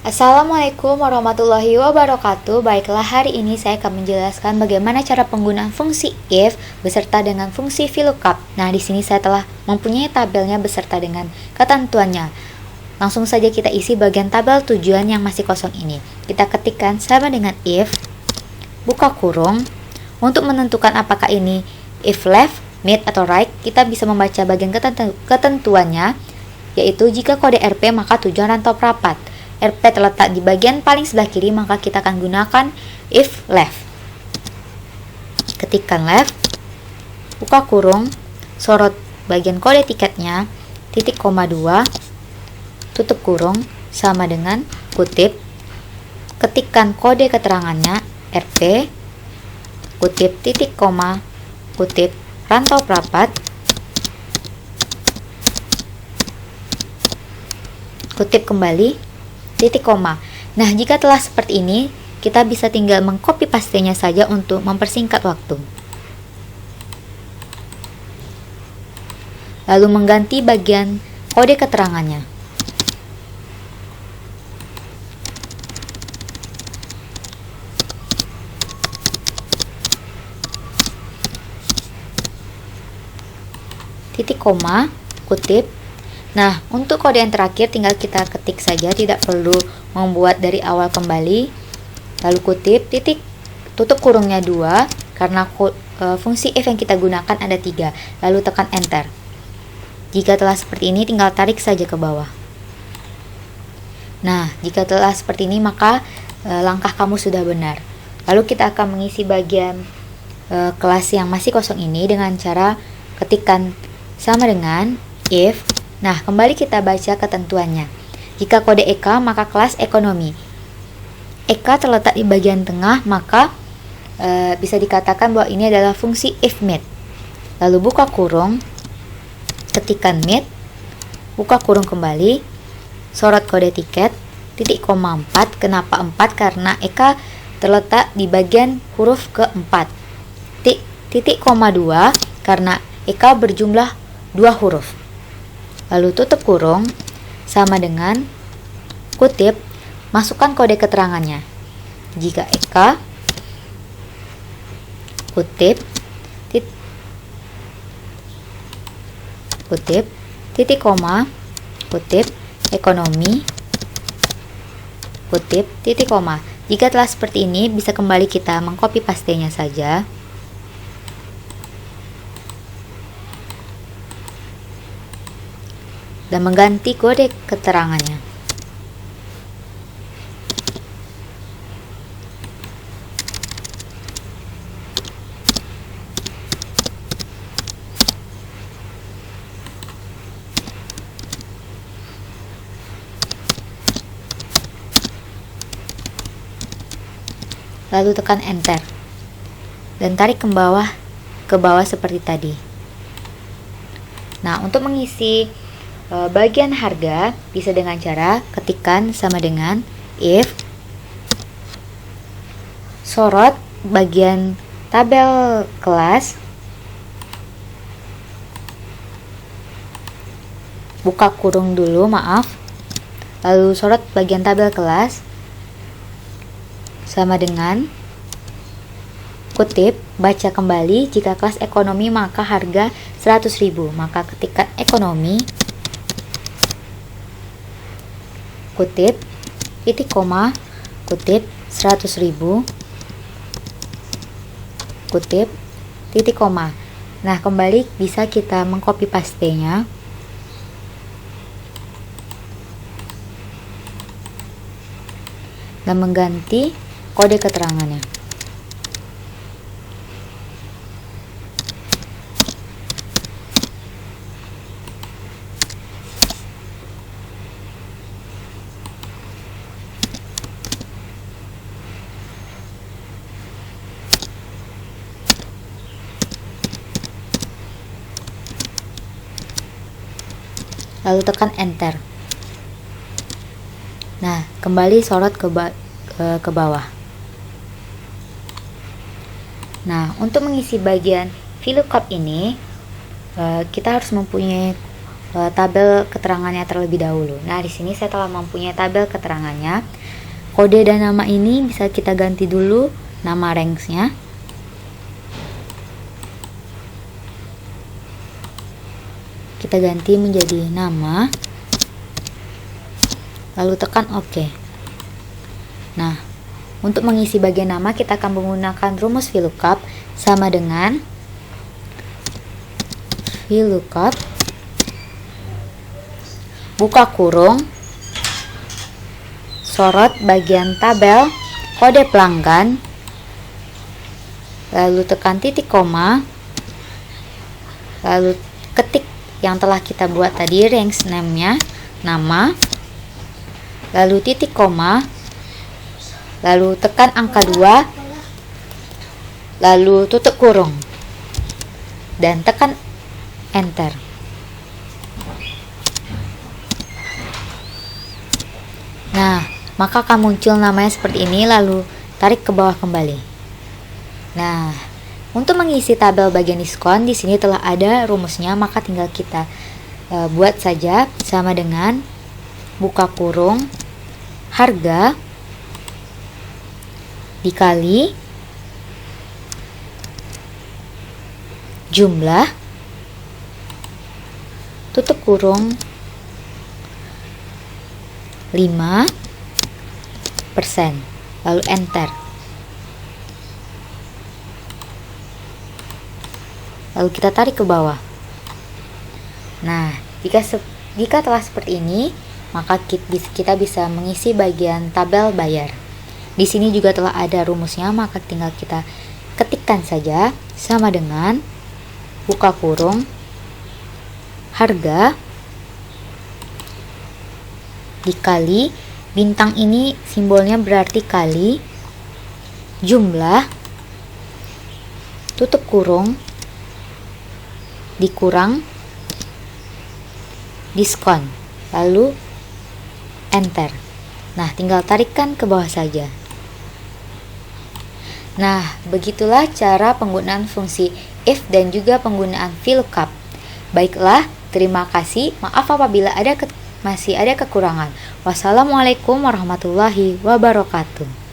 Assalamualaikum warahmatullahi wabarakatuh. Baiklah, hari ini saya akan menjelaskan bagaimana cara penggunaan fungsi if beserta dengan fungsi VLOOKUP. Nah, di sini saya telah mempunyai tabelnya beserta dengan ketentuannya. Langsung saja kita isi bagian tabel tujuan yang masih kosong ini. Kita ketikkan sama dengan if, buka kurung. Untuk menentukan apakah ini if left, mid, atau right, kita bisa membaca bagian ketentuannya, yaitu jika kode RP maka tujuan rantau perapat. RP terletak di bagian paling sebelah kiri, maka kita akan gunakan if left. Ketikkan left, buka kurung, sorot bagian kode tiketnya, titik koma 2, tutup kurung, sama dengan kutip, ketikkan kode keterangannya, RP, kutip titik koma, kutip rantau perapat, kutip kembali, titik koma. Nah, jika telah seperti ini, kita bisa tinggal mengcopy pastenya saja untuk mempersingkat waktu. Lalu mengganti bagian kode keterangannya. Titik koma, kutip. Nah, untuk kode yang terakhir tinggal kita ketik saja, tidak perlu membuat dari awal kembali. Lalu kutip, titik, tutup kurungnya 2, karena fungsi if yang kita gunakan ada 3. Lalu tekan enter. Jika telah seperti ini, tinggal tarik saja ke bawah. Nah, jika telah seperti ini, maka langkah kamu sudah benar. Lalu kita akan mengisi bagian kelas yang masih kosong ini dengan cara ketikkan sama dengan if. Nah, kembali kita baca ketentuannya. Jika kode EK, maka kelas ekonomi. EK terletak di bagian tengah, maka bisa dikatakan bahwa ini adalah fungsi if mid. Lalu buka kurung, ketikkan mid, buka kurung kembali, sorot kode tiket, titik koma 4. Kenapa 4? Karena EK terletak di bagian huruf keempat. Titik koma 2, karena EK berjumlah 2 huruf. Lalu tutup kurung, sama dengan kutip, masukkan kode keterangannya. Jika EK, kutip, kutip, titik koma, kutip, ekonomi, kutip, titik koma. Jika telah seperti ini, bisa kembali kita mengcopy pastenya saja. Dan mengganti kode keterangannya. Lalu tekan enter. Dan tarik ke bawah seperti tadi. Nah, untuk mengisi bagian harga bisa dengan cara ketikkan sama dengan if, sorot bagian tabel kelas, buka kurung dulu, lalu sorot bagian tabel kelas sama dengan kutip, baca kembali. Jika kelas ekonomi maka harga 100.000, maka ketikkan ekonomi, kutip, titik koma, kutip, 100.000, kutip, titik koma. Nah, kembali bisa kita mengcopy pastenya. Dan mengganti kode keterangannya. Lalu tekan enter. Nah, kembali sorot ke bawah. Nah, untuk mengisi bagian VLOOKUP ini, kita harus mempunyai tabel keterangannya terlebih dahulu. Nah, di sini saya telah mempunyai tabel keterangannya. Kode dan nama ini bisa kita ganti dulu nama range-nya. Kita ganti menjadi nama, lalu tekan OK. Nah, untuk mengisi bagian nama kita akan menggunakan rumus VLOOKUP sama dengan VLOOKUP buka kurung sorot bagian tabel kode pelanggan, lalu tekan titik koma, lalu ketik yang telah kita buat tadi range name-nya, nama, lalu titik koma, lalu tekan angka 2, lalu tutup kurung, dan tekan enter. Nah, maka akan muncul namanya seperti ini, lalu tarik ke bawah kembali. Nah, untuk mengisi tabel bagian diskon, di sini telah ada rumusnya, maka tinggal kita buat saja sama dengan buka kurung harga dikali jumlah tutup kurung 5%, lalu enter. Lalu kita tarik ke bawah. Nah, jika telah seperti ini, maka kita bisa mengisi bagian tabel bayar. Di sini juga telah ada rumusnya, maka tinggal kita ketikkan saja sama dengan buka kurung harga dikali, bintang ini simbolnya berarti kali, jumlah tutup kurung dikurang diskon, lalu enter. Nah, tinggal tarikkan ke bawah saja. Nah, begitulah cara penggunaan fungsi if dan juga penggunaan VLOOKUP. Baiklah, terima kasih. Maaf apabila masih ada kekurangan. Wassalamualaikum warahmatullahi wabarakatuh.